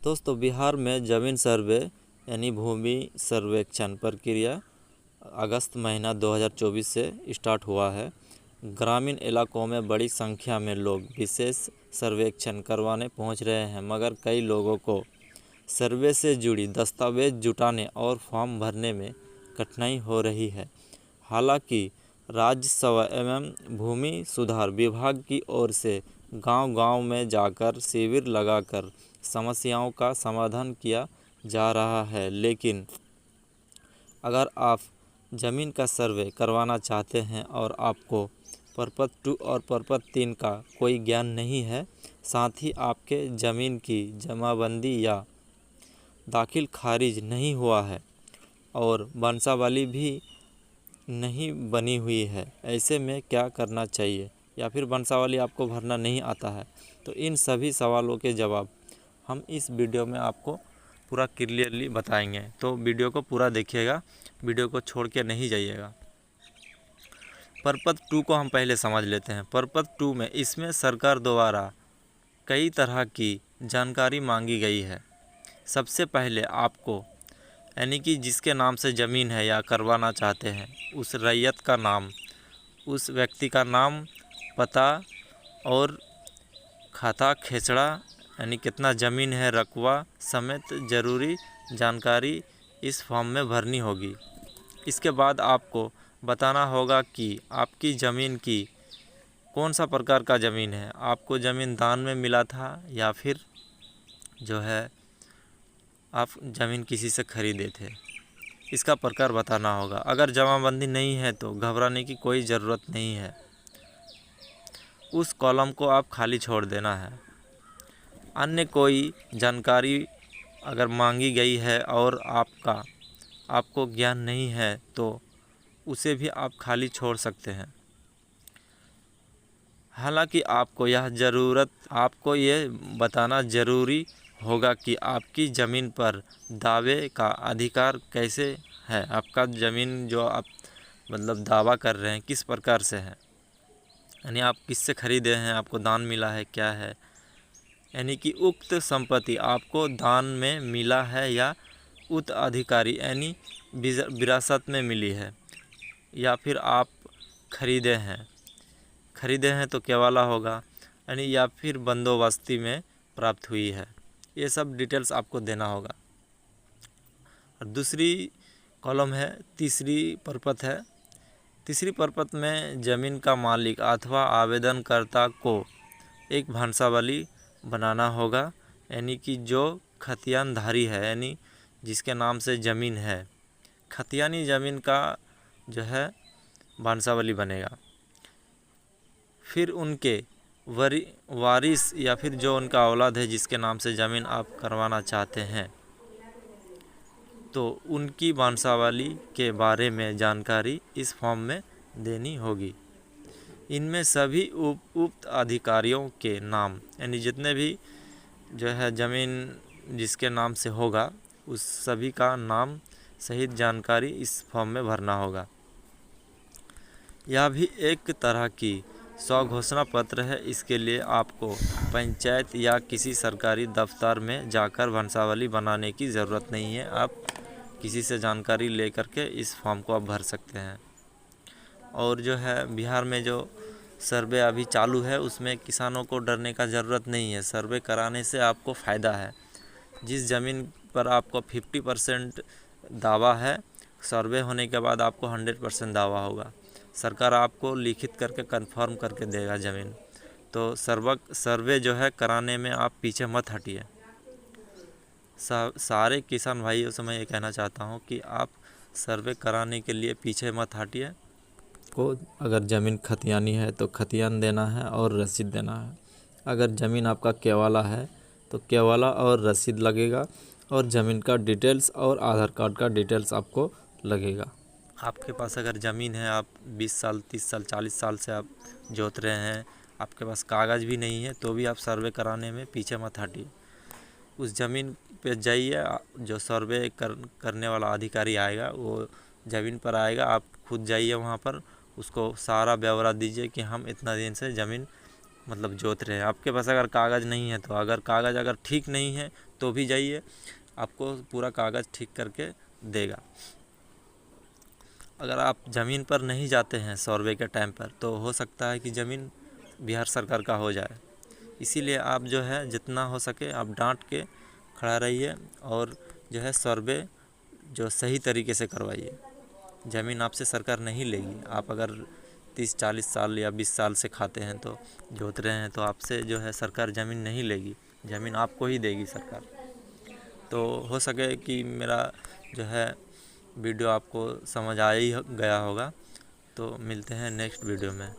दोस्तों, बिहार में ज़मीन सर्वे यानी भूमि सर्वेक्षण प्रक्रिया अगस्त महीना 2024 से स्टार्ट हुआ है। ग्रामीण इलाकों में बड़ी संख्या में लोग विशेष सर्वेक्षण करवाने पहुंच रहे हैं, मगर कई लोगों को सर्वे से जुड़ी दस्तावेज जुटाने और फॉर्म भरने में कठिनाई हो रही है। हालांकि राजस्व एवं भूमि सुधार विभाग की ओर से गांव-गांव में जाकर शिविर लगाकर समस्याओं का समाधान किया जा रहा है, लेकिन अगर आप ज़मीन का सर्वे करवाना चाहते हैं और आपको परपट 2 और परपट 3 का कोई ज्ञान नहीं है, साथ ही आपके ज़मीन की जमाबंदी या दाखिल खारिज नहीं हुआ है और वंशावली भी नहीं बनी हुई है, ऐसे में क्या करना चाहिए, या फिर वंशावली आपको भरना नहीं आता है, तो इन सभी सवालों के जवाब हम इस वीडियो में आपको पूरा क्लियरली बताएंगे। तो वीडियो को पूरा देखिएगा, वीडियो को छोड़ के नहीं जाइएगा। परपट 2 को हम पहले समझ लेते हैं। परपट 2 में इसमें सरकार द्वारा कई तरह की जानकारी मांगी गई है। सबसे पहले आपको यानी कि जिसके नाम से ज़मीन है या करवाना चाहते हैं, उस रैयत का नाम, उस व्यक्ति का नाम, पता और खाता खेसरा यानी कितना ज़मीन है, रकबा समेत ज़रूरी जानकारी इस फॉर्म में भरनी होगी। इसके बाद आपको बताना होगा कि आपकी ज़मीन की कौन सा प्रकार का ज़मीन है, आपको ज़मीन दान में मिला था या फिर जो है आप ज़मीन किसी से ख़रीदे थे, इसका प्रकार बताना होगा। अगर जमाबंदी नहीं है तो घबराने की कोई ज़रूरत नहीं है, उस कॉलम को आप खाली छोड़ देना है। अन्य कोई जानकारी अगर मांगी गई है और आपको ज्ञान नहीं है तो उसे भी आप खाली छोड़ सकते हैं। हालांकि आपको ये बताना ज़रूरी होगा कि आपकी ज़मीन पर दावे का अधिकार कैसे है, आपका ज़मीन जो आप मतलब दावा कर रहे हैं किस प्रकार से है, यानी आप किससे ख़रीदे हैं, आपको दान मिला है, क्या है, यानी कि उक्त संपत्ति आपको दान में मिला है या उत्तराधिकारी यानी विरासत में मिली है, या फिर आप ख़रीदे हैं तो केवाला होगा, यानी या फिर बंदोबस्ती में प्राप्त हुई है। ये सब डिटेल्स आपको देना होगा। और दूसरी कॉलम है, तीसरी परपट है। तीसरी परपट में ज़मीन का मालिक अथवा आवेदनकर्ता को एक वंशावली बनाना होगा, यानी कि जो खतियानधारी है यानी जिसके नाम से ज़मीन है, खतियानी ज़मीन का जो है वंशावली बनेगा। फिर उनके वारिस या फिर जो उनका औलाद है जिसके नाम से ज़मीन आप करवाना चाहते हैं, तो उनकी वंशावली के बारे में जानकारी इस फॉर्म में देनी होगी। इनमें सभी उक्त अधिकारियों के नाम यानी जितने भी जो है ज़मीन जिसके नाम से होगा उस सभी का नाम सहित जानकारी इस फॉर्म में भरना होगा। यह भी एक तरह की स्वघोषणा पत्र है। इसके लिए आपको पंचायत या किसी सरकारी दफ्तर में जाकर वंशावली बनाने की ज़रूरत नहीं है, आप किसी से जानकारी लेकर के इस फॉर्म को आप भर सकते हैं। और जो है बिहार में जो सर्वे अभी चालू है उसमें किसानों को डरने का ज़रूरत नहीं है। सर्वे कराने से आपको फ़ायदा है। जिस ज़मीन पर आपको 50% दावा है, सर्वे होने के बाद आपको 100% दावा होगा। सरकार आपको लिखित करके कंफर्म करके देगा ज़मीन। तो सर्वे जो है कराने में आप पीछे मत हटिए। सारे किसान भाइयों से मैं ये कहना चाहता हूँ कि आप सर्वे कराने के लिए पीछे मत हटिए। को अगर ज़मीन खतियानी है तो खतियान देना है और रसीद देना है। अगर ज़मीन आपका केवाला है तो केवाला और रसीद लगेगा, और ज़मीन का डिटेल्स और आधार कार्ड का डिटेल्स आपको लगेगा। आपके पास अगर ज़मीन है, आप 20 साल 30 साल 40 साल से आप जोत रहे हैं, आपके पास कागज़ भी नहीं है, तो भी आप सर्वे कराने में पीछे मत हटिए। उस ज़मीन पे जाइए, जो सर्वे करने वाला अधिकारी आएगा वो ज़मीन पर आएगा, आप खुद जाइए वहाँ पर, उसको सारा ब्यौरा दीजिए कि हम इतना दिन से ज़मीन मतलब जोत रहे हैं। आपके पास अगर कागज़ नहीं है तो अगर कागज़ अगर ठीक नहीं है तो भी जाइए, आपको पूरा कागज़ ठीक करके देगा। अगर आप ज़मीन पर नहीं जाते हैं सर्वे के टाइम पर तो हो सकता है कि ज़मीन बिहार सरकार का हो जाए। इसीलिए आप जो है जितना हो सके आप डांट के खड़ा रहिए और जो है सर्वे जो सही तरीके से करवाइए। ज़मीन आपसे सरकार नहीं लेगी। आप अगर 30-40 साल या 20 साल से खाते हैं तो जोत रहे हैं तो आपसे जो है सरकार ज़मीन नहीं लेगी, ज़मीन आपको ही देगी सरकार। तो हो सके कि मेरा जो है वीडियो आपको समझ आ ही गया होगा। तो मिलते हैं नेक्स्ट वीडियो में।